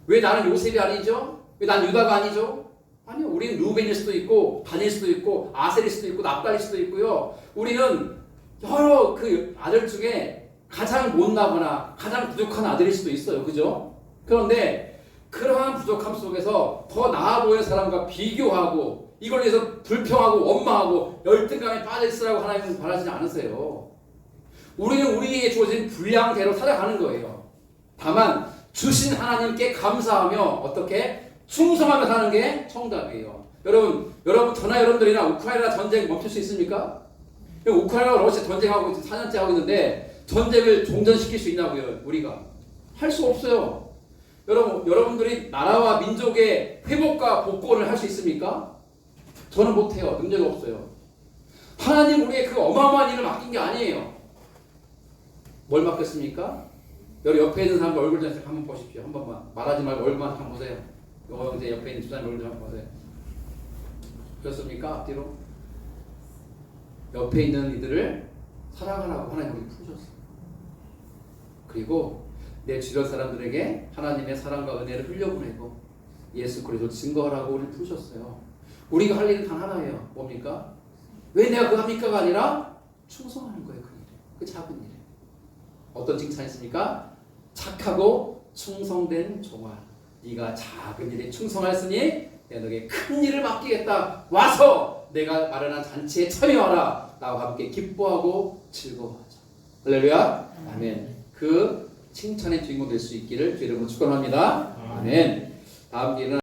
왜 나는 요셉이 아니죠? 왜 난 유다가 아니죠? 아니요. 우리는 루벤일 수도 있고 단일 수도 있고 아셀일 수도 있고 납달일 수도 있고요. 우리는 여러 그 아들 중에 가장 못나거나 가장 부족한 아들일 수도 있어요. 그죠? 그런데 그러한 부족함 속에서 더 나아 보이는 사람과 비교하고 이걸 위해서 불평하고 원망하고 열등감에 빠져있으라고 하나님은 바라지 않으세요. 우리는 우리에게 주어진 분량대로 살아가는 거예요. 다만 주신 하나님께 감사하며 어떻게 충성하며 사는 게 정답이에요. 여러분 저나 여러분들이나 우크라이나 전쟁 멈출 수 있습니까? 우크라이나와 러시아 전쟁하고 4년째 하고 있는데 전쟁을 종전시킬 수 있냐고요. 우리가 할 수 없어요. 여러분들이 나라와 민족의 회복과 복권을 할 수 있습니까? 저는 못해요. 능력이 없어요. 하나님 우리의 그 어마어마한 일을 맡긴 게 아니에요. 뭘 맡겼습니까? 여기 옆에 있는 사람 얼굴 좀 한번 보십시오. 한 번만 말하지 말고 얼굴만 한번 보세요. 이제 옆에 있는 두 사람 얼굴 좀 한번 보세요. 보셨습니까? 앞뒤로 옆에 있는 이들을 사랑하라고 하나님 우리 부르셨어요. 그리고 내 주변 사람들에게 하나님의 사랑과 은혜를 흘려보내고 예수 그리스도 증거하라고 우리를 부르셨어요. 우리가 할 일은 단 하나예요. 뭡니까? 왜 내가 그거 합니까가 아니라 충성하는 거예요. 그 일에. 그 작은 일에. 어떤 칭찬이 있습니까? 착하고 충성된 종아, 네가 작은 일에 충성하였으니 내가 너에게 큰 일을 맡기겠다. 와서 내가 마련한 잔치에 참여하라. 나와 함께 기뻐하고 즐거워하자. 할렐루야. 아멘. 그 칭찬의 주인공 될 수 있기를 주 이름으로 축원합니다. 아멘. 다음 기회는